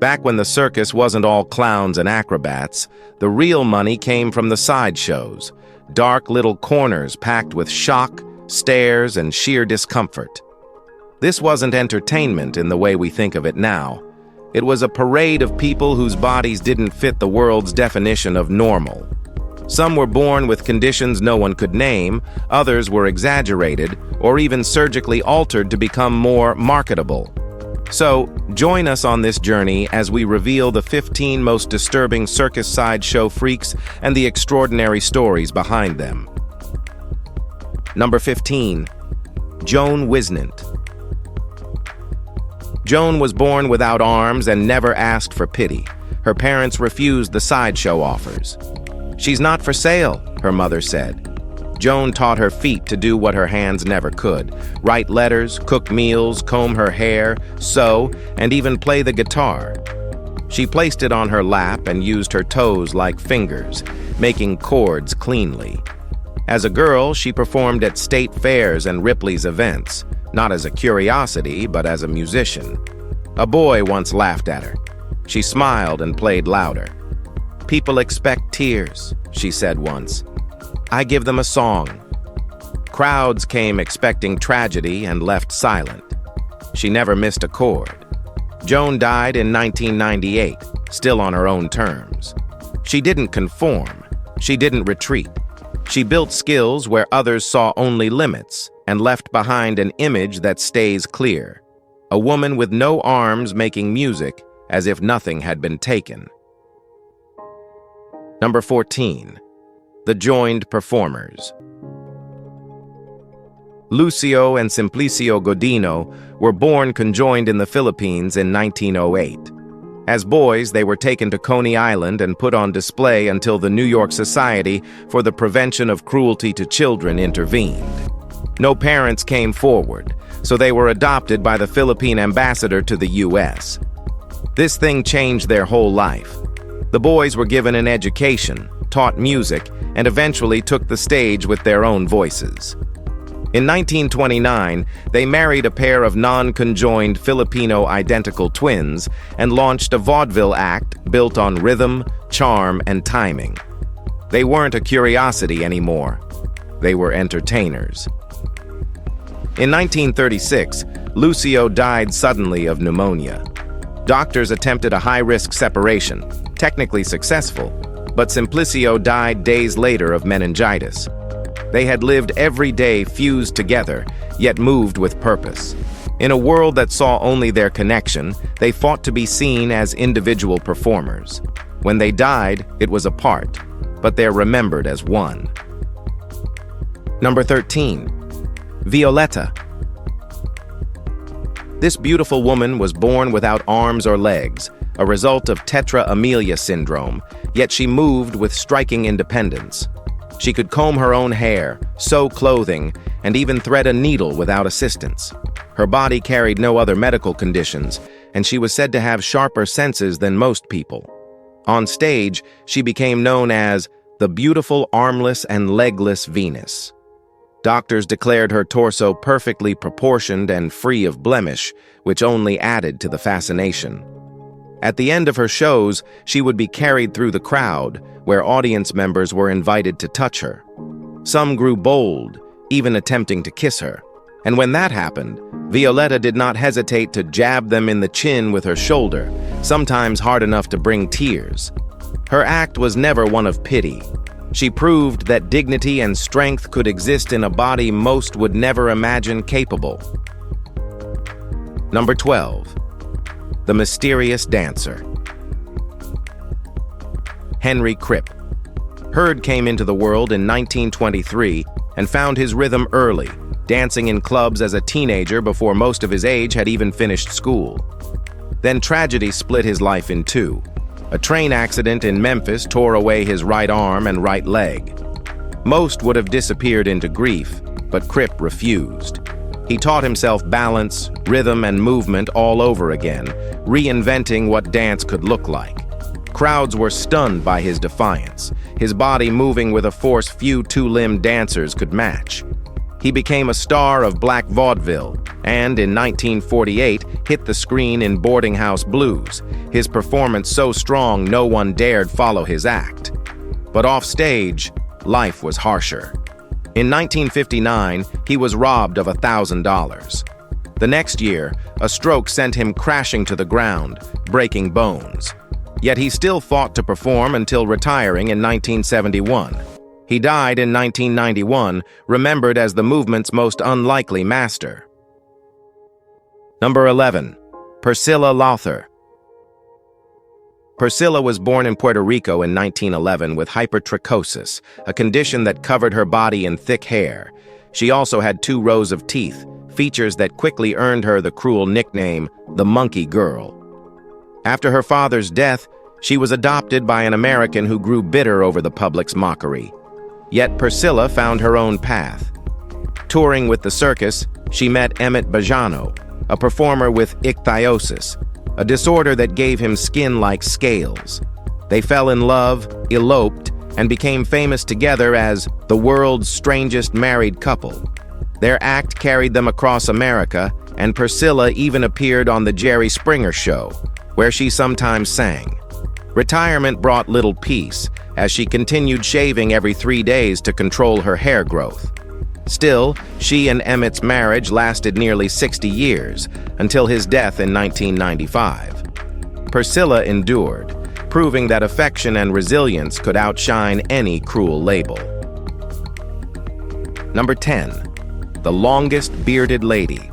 Back when the circus wasn't all clowns and acrobats, the real money came from the sideshows, dark little corners packed with shock, stares, and sheer discomfort. This wasn't entertainment in the way we think of it now. It was a parade of people whose bodies didn't fit the world's definition of normal. Some were born with conditions no one could name, others were exaggerated, or even surgically altered to become more marketable. So, join us on this journey as we reveal the 15 most disturbing circus sideshow freaks and the extraordinary stories behind them. Number 15. Joan Wisnant. Joan was born without arms and never asked for pity. Her parents refused the sideshow offers. "She's not for sale," her mother said. Joan taught her feet to do what her hands never could: write letters, cook meals, comb her hair, sew, and even play the guitar. She placed it on her lap and used her toes like fingers, making chords cleanly. As a girl, she performed at state fairs and Ripley's events, not as a curiosity, but as a musician. A boy once laughed at her. She smiled and played louder. "People expect tears," she said once. "I give them a song." Crowds came expecting tragedy and left silent. She never missed a chord. Joan died in 1998, still on her own terms. She didn't conform. She didn't retreat. She built skills where others saw only limits and left behind an image that stays clear. A woman with no arms making music as if nothing had been taken. Number 14. The Joined Performers. Lucio and Simplicio Godino were born conjoined in the Philippines in 1908. As boys, they were taken to Coney Island and put on display until the New York Society for the Prevention of Cruelty to Children intervened. No parents came forward, so they were adopted by the Philippine ambassador to the U.S. This thing changed their whole life. The boys were given an education, taught music, and eventually took the stage with their own voices. In 1929, they married a pair of non-conjoined Filipino identical twins and launched a vaudeville act built on rhythm, charm, and timing. They weren't a curiosity anymore. They were entertainers. In 1936, Lucio died suddenly of pneumonia. Doctors attempted a high-risk separation, technically successful, but Simplicio died days later of meningitis. They had lived every day fused together, yet moved with purpose. In a world that saw only their connection, they fought to be seen as individual performers. When they died, it was apart, but they're remembered as one. Number 13. Violetta. This beautiful woman was born without arms or legs, a result of tetra amelia syndrome, yet she moved with striking independence. She could comb her own hair, sew clothing, and even thread a needle without assistance. Her body carried no other medical conditions, and she was said to have sharper senses than most people. On stage, she became known as the beautiful armless and legless Venus. Doctors declared her torso perfectly proportioned and free of blemish, which only added to the fascination. At the end of her shows, she would be carried through the crowd, where audience members were invited to touch her. Some grew bold, even attempting to kiss her. And when that happened, Violetta did not hesitate to jab them in the chin with her shoulder, sometimes hard enough to bring tears. Her act was never one of pity. She proved that dignity and strength could exist in a body most would never imagine capable. Number 12. The Mysterious Dancer. Henry Cripp. Hurd came into the world in 1923 and found his rhythm early, dancing in clubs as a teenager before most of his age had even finished school. Then tragedy split his life in two. A train accident in Memphis tore away his right arm and right leg. Most would have disappeared into grief, but Cripp refused. He taught himself balance, rhythm, and movement all over again, reinventing what dance could look like. Crowds were stunned by his defiance, his body moving with a force few two-limbed dancers could match. He became a star of black vaudeville, and in 1948 hit the screen in Boarding House Blues, his performance so strong no one dared follow his act. But offstage, life was harsher. In 1959, he was robbed of $1,000. The next year, a stroke sent him crashing to the ground, breaking bones. Yet he still fought to perform until retiring in 1971. He died in 1991, remembered as the movement's most unlikely master. Number 11. Priscilla Lawther. Priscilla was born in Puerto Rico in 1911 with hypertrichosis, a condition that covered her body in thick hair. She also had 2 rows of teeth, features that quickly earned her the cruel nickname, the Monkey Girl. After her father's death, she was adopted by an American who grew bitter over the public's mockery. Yet Priscilla found her own path. Touring with the Circus, she met Emmett Bajano, a performer with ichthyosis, a disorder that gave him skin like scales. They fell in love, eloped, and became famous together as the world's strangest married couple. Their act carried them across America, and Priscilla even appeared on The Jerry Springer Show, where she sometimes sang. Retirement brought little peace, as she continued shaving every 3 days to control her hair growth. Still, she and Emmett's marriage lasted nearly 60 years, until his death in 1995. Priscilla endured, proving that affection and resilience could outshine any cruel label. Number 10. The longest bearded lady.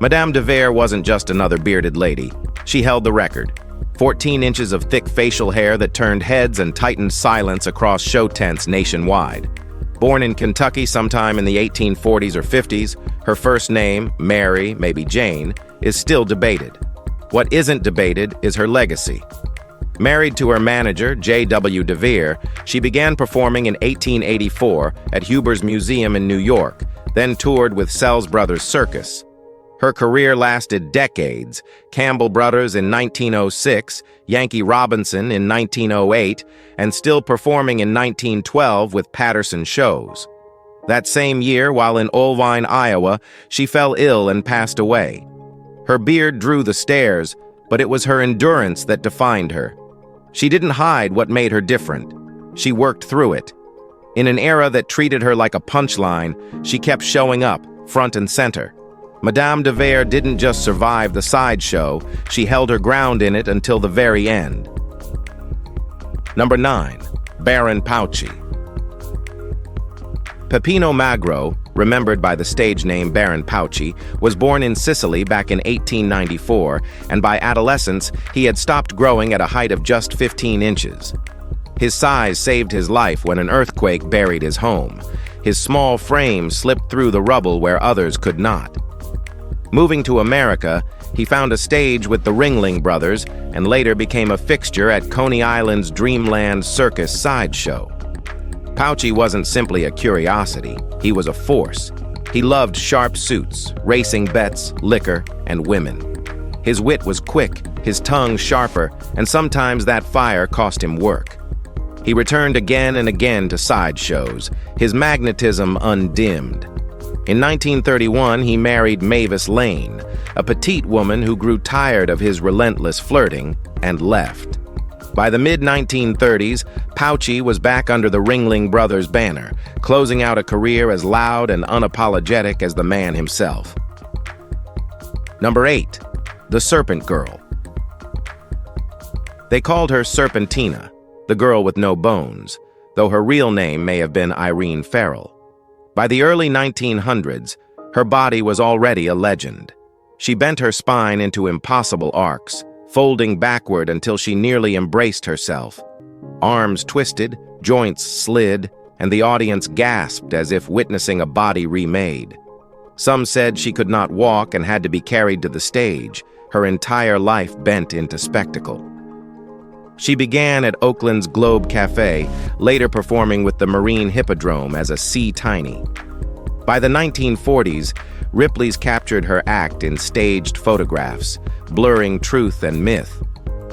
Madame de Vere wasn't just another bearded lady. She held the record. 14 inches of thick facial hair that turned heads and tightened silence across show tents nationwide. Born in Kentucky sometime in the 1840s or 50s, her first name, Mary, maybe Jane, is still debated. What isn't debated is her legacy. Married to her manager, J.W. de Vere, she began performing in 1884 at Huber's Museum in New York, then toured with Sells Brothers Circus. Her career lasted decades, Campbell Brothers in 1906, Yankee Robinson in 1908, and still performing in 1912 with Patterson shows. That same year, while in Olvine, Iowa, she fell ill and passed away. Her beard drew the stares, but it was her endurance that defined her. She didn't hide what made her different. She worked through it. In an era that treated her like a punchline, she kept showing up, front and center. Madame de Vere didn't just survive the sideshow, she held her ground in it until the very end. Number 9. Baron Pauci. Peppino Magro, remembered by the stage name Baron Pauci, was born in Sicily back in 1894, and by adolescence, he had stopped growing at a height of just 15 inches. His size saved his life when an earthquake buried his home. His small frame slipped through the rubble where others could not. Moving to America, he found a stage with the Ringling Brothers and later became a fixture at Coney Island's Dreamland Circus sideshow. Pauci wasn't simply a curiosity, he was a force. He loved sharp suits, racing bets, liquor, and women. His wit was quick, his tongue sharper, and sometimes that fire cost him work. He returned again and again to sideshows, his magnetism undimmed. In 1931, he married Mavis Lane, a petite woman who grew tired of his relentless flirting and left. By the mid-1930s, Pauci was back under the Ringling Brothers banner, closing out a career as loud and unapologetic as the man himself. Number 8. The Serpent Girl. They called her Serpentina, the girl with no bones, though her real name may have been Irene Farrell. By the early 1900s, her body was already a legend. She bent her spine into impossible arcs, folding backward until she nearly embraced herself. Arms twisted, joints slid, and the audience gasped as if witnessing a body remade. Some said she could not walk and had to be carried to the stage, her entire life bent into spectacle. She began at Oakland's Globe Cafe, later performing with the Marine Hippodrome as a Sea Tiny. By the 1940s, Ripley's captured her act in staged photographs, blurring truth and myth.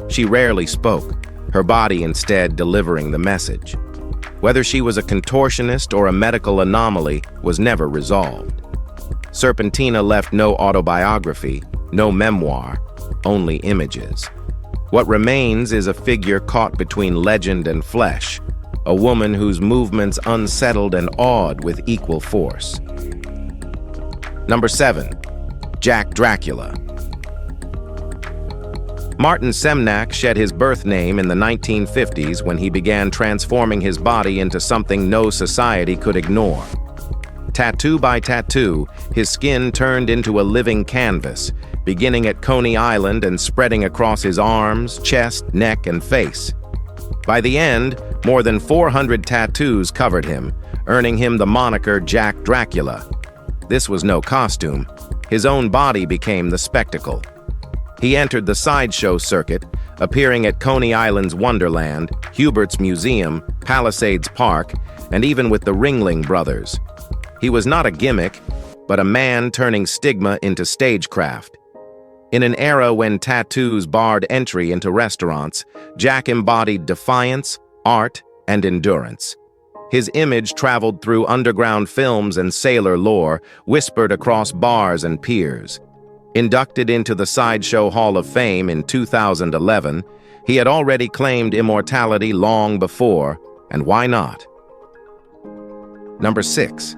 She rarely spoke, her body instead delivering the message. Whether she was a contortionist or a medical anomaly was never resolved. Serpentina left no autobiography, no memoir, only images. What remains is a figure caught between legend and flesh, a woman whose movements unsettled and awed with equal force. Number 7. Jack Dracula. Martin Semnak shed his birth name in the 1950s when he began transforming his body into something no society could ignore. Tattoo by tattoo, his skin turned into a living canvas, beginning at Coney Island and spreading across his arms, chest, neck, and face. By the end, more than 400 tattoos covered him, earning him the moniker Jack Dracula. This was no costume. His own body became the spectacle. He entered the sideshow circuit, appearing at Coney Island's Wonderland, Hubert's Museum, Palisades Park, and even with the Ringling Brothers. He was not a gimmick, but a man turning stigma into stagecraft. In an era when tattoos barred entry into restaurants, Jack embodied defiance, art, and endurance. His image traveled through underground films and sailor lore, whispered across bars and piers. Inducted into the Sideshow Hall of Fame in 2011, he had already claimed immortality long before, and why not? Number 6.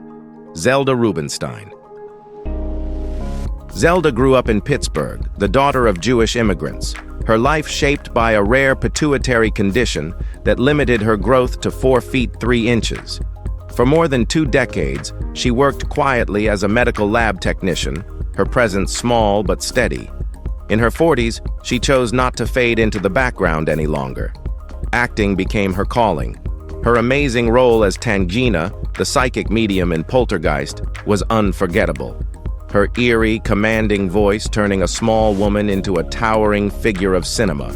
Zelda Rubinstein. Zelda grew up in Pittsburgh, the daughter of Jewish immigrants, her life shaped by a rare pituitary condition that limited her growth to 4 feet 3 inches. For more than 2 decades, she worked quietly as a medical lab technician, her presence small but steady. In her 40s, she chose not to fade into the background any longer. Acting became her calling. Her amazing role as Tangina, the psychic medium in Poltergeist, was unforgettable. Her eerie, commanding voice turning a small woman into a towering figure of cinema.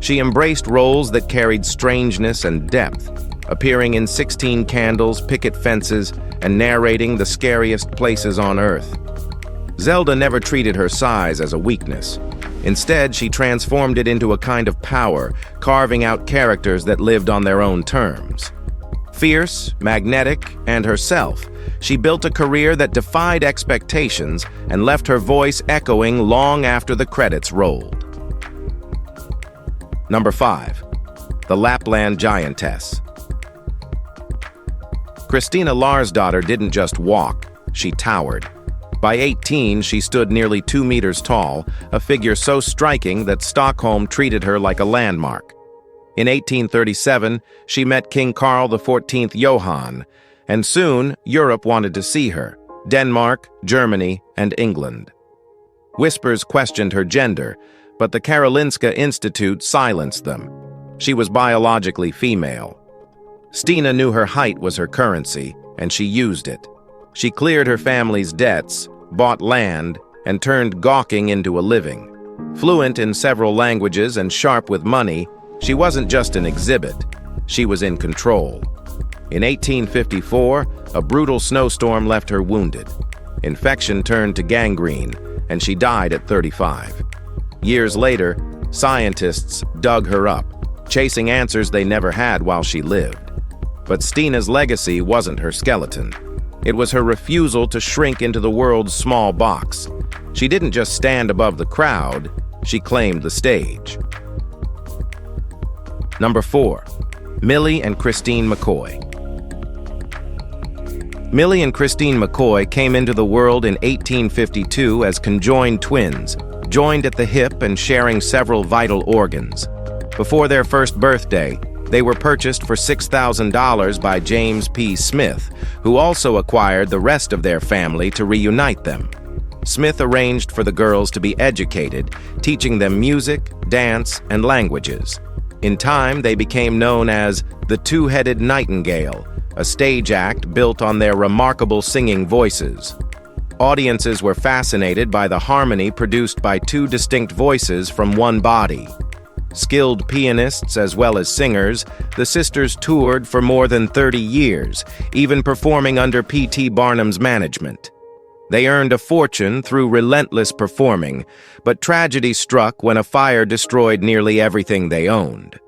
She embraced roles that carried strangeness and depth, appearing in 16 Candles, Picket Fences, and narrating the scariest places on Earth. Zelda never treated her size as a weakness. Instead, she transformed it into a kind of power, carving out characters that lived on their own terms. Fierce, magnetic, and herself, she built a career that defied expectations and left her voice echoing long after the credits rolled. Number 5. The Lapland Giantess. Christina Larsdottir didn't just walk, she towered. By 18, she stood nearly 2 meters tall, a figure so striking that Stockholm treated her like a landmark. In 1837, she met King Carl XIV Johan, and soon Europe wanted to see her, Denmark, Germany, and England. Whispers questioned her gender, but the Karolinska Institute silenced them. She was biologically female. Stina knew her height was her currency, and she used it. She cleared her family's debts, bought land, and turned gawking into a living. Fluent in several languages and sharp with money, she wasn't just an exhibit, she was in control. In 1854, a brutal snowstorm left her wounded. Infection turned to gangrene, and she died at 35. Years later, scientists dug her up, chasing answers they never had while she lived. But Stina's legacy wasn't her skeleton. It was her refusal to shrink into the world's small box. She didn't just stand above the crowd, she claimed the stage. Number 4. Millie and Christine McCoy. Millie and Christine McCoy came into the world in 1852 as conjoined twins, joined at the hip and sharing several vital organs. Before their first birthday, they were purchased for $6,000 by James P. Smith, who also acquired the rest of their family to reunite them. Smith arranged for the girls to be educated, teaching them music, dance, and languages. In time, they became known as the Two-Headed Nightingale, a stage act built on their remarkable singing voices. Audiences were fascinated by the harmony produced by 2 distinct voices from one body. Skilled pianists as well as singers, the sisters toured for more than 30 years, even performing under P.T. Barnum's management. They earned a fortune through relentless performing, but tragedy struck when a fire destroyed nearly everything they owned.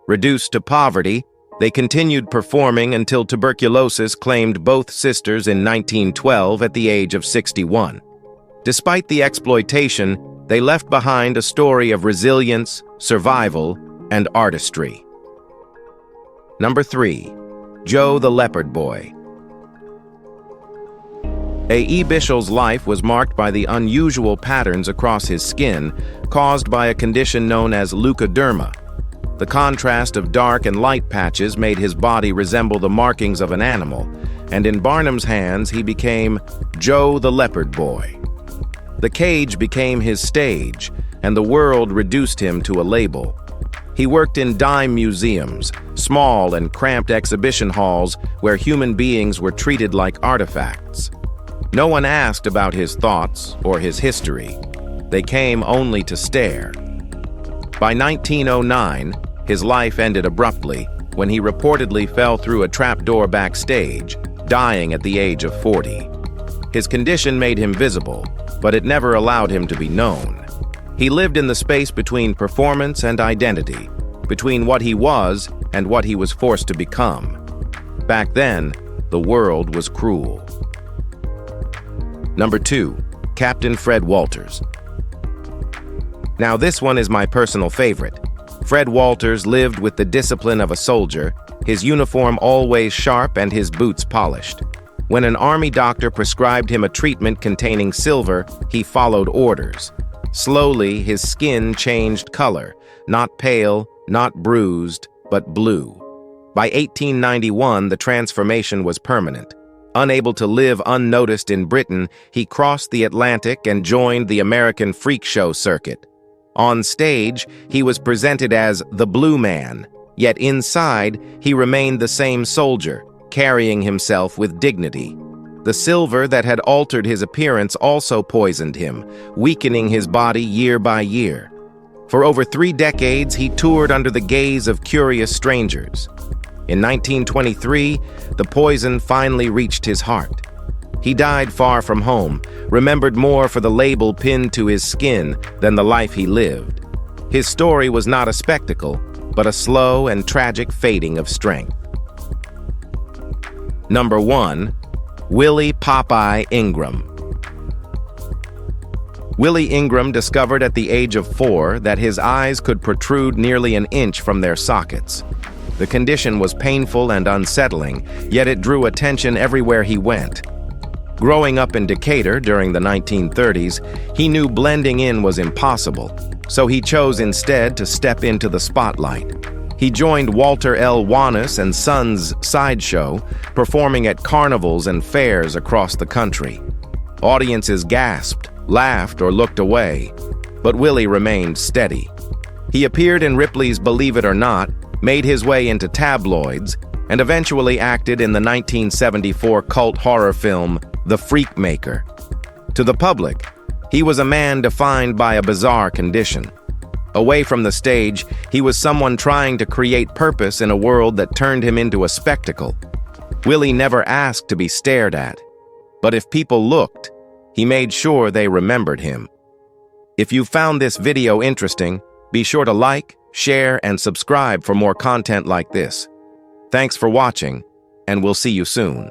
Reduced to poverty, They continued performing until tuberculosis claimed both sisters in 1912 at the age of 61. Despite the exploitation, they left behind a story of resilience, survival, and artistry. Number 3. Joe the Leopard Boy. A.E. Bishel's life was marked by the unusual patterns across his skin caused by a condition known as leukoderma. The contrast of dark and light patches made his body resemble the markings of an animal, and in Barnum's hands he became Joe the Leopard Boy. The cage became his stage, and the world reduced him to a label. He worked in dime museums, small and cramped exhibition halls where human beings were treated like artifacts. No one asked about his thoughts or his history. They came only to stare. By 1909, his life ended abruptly when he reportedly fell through a trapdoor backstage, dying at the age of 40. His condition made him visible, but it never allowed him to be known. He lived in the space between performance and identity, between what he was and what he was forced to become. Back then, the world was cruel. Number 2. Captain Fred Walters. Now this one is my personal favorite. Fred Walters lived with the discipline of a soldier, his uniform always sharp and his boots polished. When an army doctor prescribed him a treatment containing silver, he followed orders. Slowly, his skin changed color, not pale, not bruised, but blue. By 1891, the transformation was permanent. Unable to live unnoticed in Britain, he crossed the Atlantic and joined the American freak show circuit. On stage, he was presented as the Blue Man, yet inside, he remained the same soldier, carrying himself with dignity. The silver that had altered his appearance also poisoned him, weakening his body year by year. For over 3 decades, he toured under the gaze of curious strangers. In 1923, the poison finally reached his heart. He died far from home, remembered more for the label pinned to his skin than the life he lived. His story was not a spectacle, but a slow and tragic fading of strength. Number 1. Willie Popeye Ingram. Willie Ingram discovered at the age of 4 that his eyes could protrude nearly an inch from their sockets. The condition was painful and unsettling, yet it drew attention everywhere he went. Growing up in Decatur during the 1930s, he knew blending in was impossible, so he chose instead to step into the spotlight. He joined Walter L. Wanis and Sons' Sideshow, performing at carnivals and fairs across the country. Audiences gasped, laughed, or looked away, but Willie remained steady. He appeared in Ripley's Believe It or Not, made his way into tabloids, and eventually acted in the 1974 cult horror film The Freak Maker. To the public, he was a man defined by a bizarre condition. Away from the stage, he was someone trying to create purpose in a world that turned him into a spectacle. Willie never asked to be stared at, but if people looked, he made sure they remembered him. If you found this video interesting, be sure to like, share, and subscribe for more content like this. Thanks for watching, and we'll see you soon.